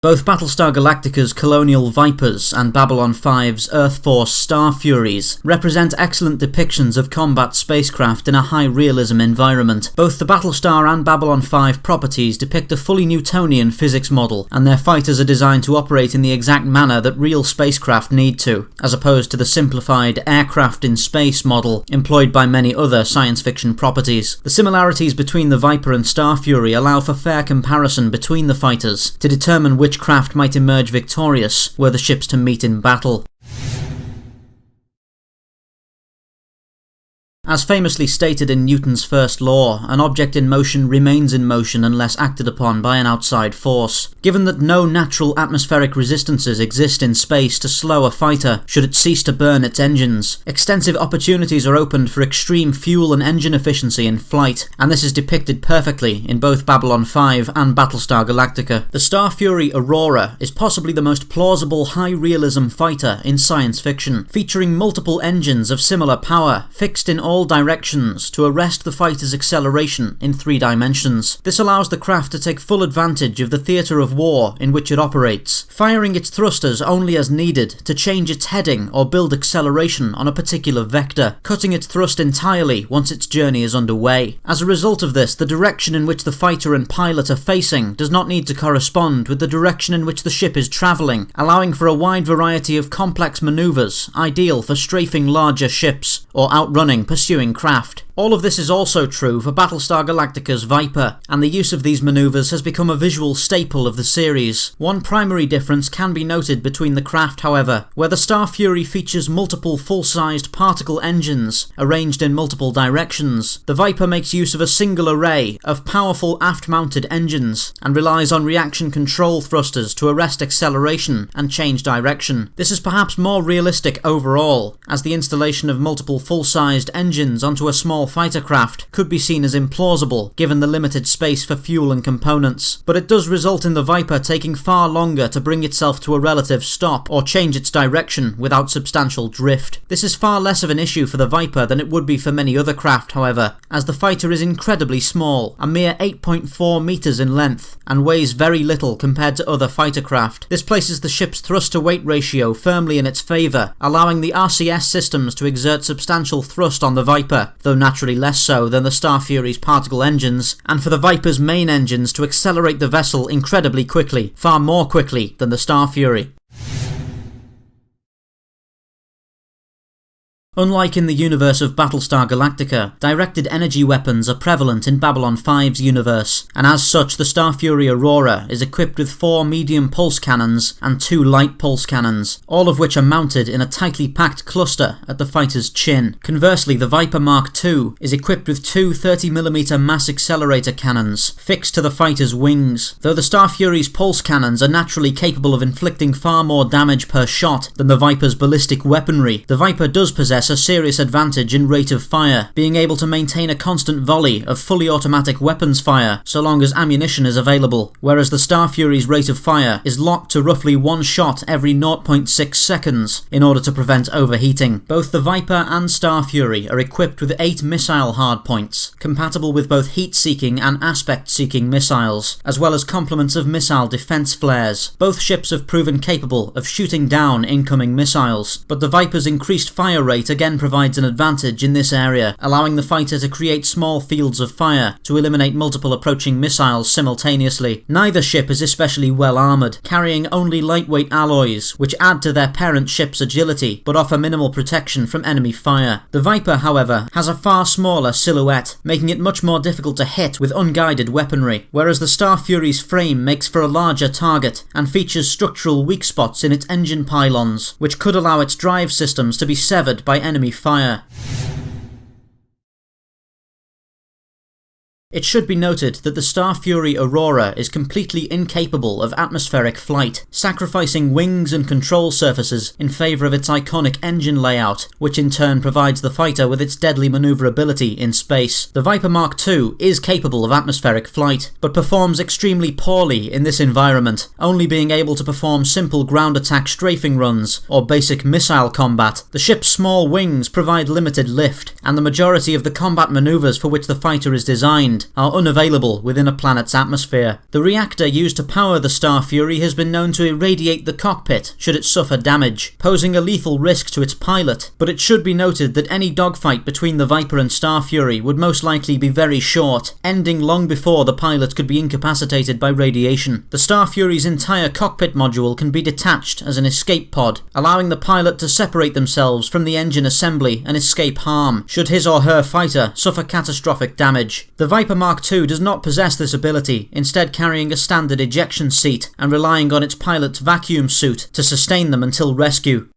Both Battlestar Galactica's Colonial Vipers and Babylon 5's Earthforce Starfuries represent excellent depictions of combat spacecraft in a high-realism environment. Both the Battlestar and Babylon 5 properties depict a fully Newtonian physics model, and their fighters are designed to operate in the exact manner that real spacecraft need to, as opposed to the simplified aircraft in space model employed by many other science fiction properties. The similarities between the Viper and Starfury allow for fair comparison between the fighters to determine which craft might emerge victorious were the ships to meet in battle. As famously stated in Newton's first law, an object in motion remains in motion unless acted upon by an outside force. Given that no natural atmospheric resistances exist in space to slow a fighter should it cease to burn its engines, extensive opportunities are opened for extreme fuel and engine efficiency in flight, and this is depicted perfectly in both Babylon 5 and Battlestar Galactica. The Starfury Aurora is possibly the most plausible high-realism fighter in science fiction, featuring multiple engines of similar power, fixed in all directions to arrest the fighter's acceleration in 3 dimensions. This allows the craft to take full advantage of the theatre of war in which it operates, firing its thrusters only as needed to change its heading or build acceleration on a particular vector, cutting its thrust entirely once its journey is underway. As a result of this, the direction in which the fighter and pilot are facing does not need to correspond with the direction in which the ship is travelling, allowing for a wide variety of complex manoeuvres, ideal for strafing larger ships or outrunning pursuing craft. All of this is also true for Battlestar Galactica's Viper, and the use of these maneuvers has become a visual staple of the series. One primary difference can be noted between the craft, however, where the Starfury features multiple full-sized particle engines arranged in multiple directions. The Viper makes use of a single array of powerful aft-mounted engines and relies on reaction control thrusters to arrest acceleration and change direction. This is perhaps more realistic overall, as the installation of multiple full-sized engines onto a small fighter craft could be seen as implausible given the limited space for fuel and components, but it does result in the Viper taking far longer to bring itself to a relative stop or change its direction without substantial drift. This is far less of an issue for the Viper than it would be for many other craft, however, as the fighter is incredibly small, a mere 8.4 meters in length, and weighs very little compared to other fighter craft. This places the ship's thrust-to-weight ratio firmly in its favour, allowing the RCS systems to exert substantial thrust on the Viper, though naturally less so than the Starfury's particle engines, and for the Viper's main engines to accelerate the vessel incredibly quickly, far more quickly than the Starfury. Unlike in the universe of Battlestar Galactica, directed energy weapons are prevalent in Babylon 5's universe, and as such the Starfury Aurora is equipped with 4 medium pulse cannons and 2 light pulse cannons, all of which are mounted in a tightly packed cluster at the fighter's chin. Conversely, the Viper Mark II is equipped with 2 30mm mass accelerator cannons fixed to the fighter's wings. Though the Starfury's pulse cannons are naturally capable of inflicting far more damage per shot than the Viper's ballistic weaponry, the Viper does possess a serious advantage in rate of fire, being able to maintain a constant volley of fully automatic weapons fire so long as ammunition is available, whereas the Starfury's rate of fire is locked to roughly 1 shot every 0.6 seconds in order to prevent overheating. Both the Viper and Starfury are equipped with 8 missile hardpoints, compatible with both heat-seeking and aspect-seeking missiles, as well as complements of missile defense flares. Both ships have proven capable of shooting down incoming missiles, but the Viper's increased fire rate again provides an advantage in this area, allowing the fighter to create small fields of fire to eliminate multiple approaching missiles simultaneously. Neither ship is especially well armoured, carrying only lightweight alloys, which add to their parent ship's agility, but offer minimal protection from enemy fire. The Viper, however, has a far smaller silhouette, making it much more difficult to hit with unguided weaponry, whereas the Starfury's frame makes for a larger target, and features structural weak spots in its engine pylons, which could allow its drive systems to be severed by enemy fire. It should be noted that the Starfury Aurora is completely incapable of atmospheric flight, sacrificing wings and control surfaces in favour of its iconic engine layout, which in turn provides the fighter with its deadly manoeuvrability in space. The Viper Mark II is capable of atmospheric flight, but performs extremely poorly in this environment, only being able to perform simple ground attack strafing runs or basic missile combat. The ship's small wings provide limited lift, and the majority of the combat manoeuvres for which the fighter is designed are unavailable within a planet's atmosphere. The reactor used to power the Starfury has been known to irradiate the cockpit should it suffer damage, posing a lethal risk to its pilot, but it should be noted that any dogfight between the Viper and Starfury would most likely be very short, ending long before the pilot could be incapacitated by radiation. The Starfury's entire cockpit module can be detached as an escape pod, allowing the pilot to separate themselves from the engine assembly and escape harm should his or her fighter suffer catastrophic damage. The Viper Mark II does not possess this ability, instead carrying a standard ejection seat and relying on its pilot's vacuum suit to sustain them until rescue.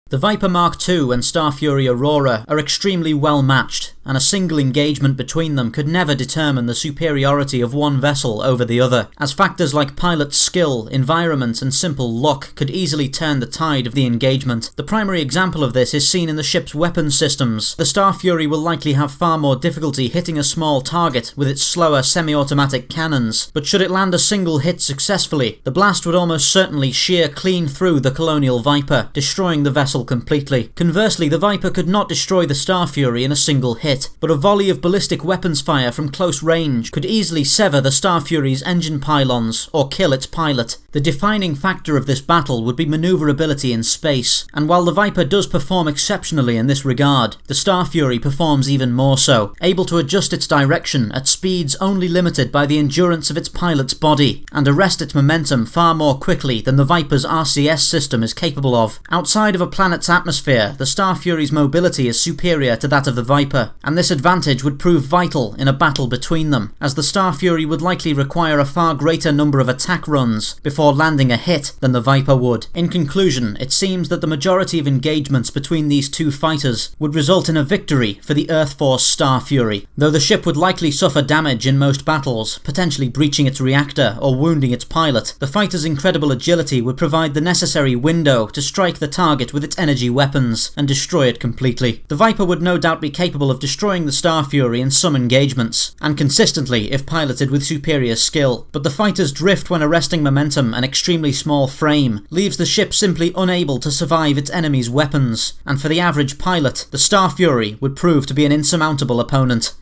The Viper Mark II and Starfury Aurora are extremely well matched, and a single engagement between them could never determine the superiority of one vessel over the other, as factors like pilot skill, environment and simple luck could easily turn the tide of the engagement. The primary example of this is seen in the ship's weapons systems. The Starfury will likely have far more difficulty hitting a small target with its slower semi-automatic cannons, but should it land a single hit successfully, the blast would almost certainly shear clean through the Colonial Viper, destroying the vessel completely. Conversely, the Viper could not destroy the Starfury in a single hit, but a volley of ballistic weapons fire from close range could easily sever the Starfury's engine pylons or kill its pilot. The defining factor of this battle would be manoeuvrability in space, and while the Viper does perform exceptionally in this regard, the Starfury performs even more so, able to adjust its direction at speeds only limited by the endurance of its pilot's body, and arrest its momentum far more quickly than the Viper's RCS system is capable of. Outside of a planet's atmosphere, the Starfury's mobility is superior to that of the Viper, and this advantage would prove vital in a battle between them, as the Starfury would likely require a far greater number of attack runs before landing a hit than the Viper would. In conclusion, it seems that the majority of engagements between these two fighters would result in a victory for the Earthforce Starfury, though the ship would likely suffer damage in most battles, potentially breaching its reactor or wounding its pilot. The fighter's incredible agility would provide the necessary window to strike the target with its energy weapons and destroy it completely. The Viper would no doubt be capable of destroying the Starfury in some engagements, and consistently if piloted with superior skill, but the fighter's drift when arresting momentum and extremely small frame leaves the ship simply unable to survive its enemy's weapons, and for the average pilot, the Starfury would prove to be an insurmountable opponent.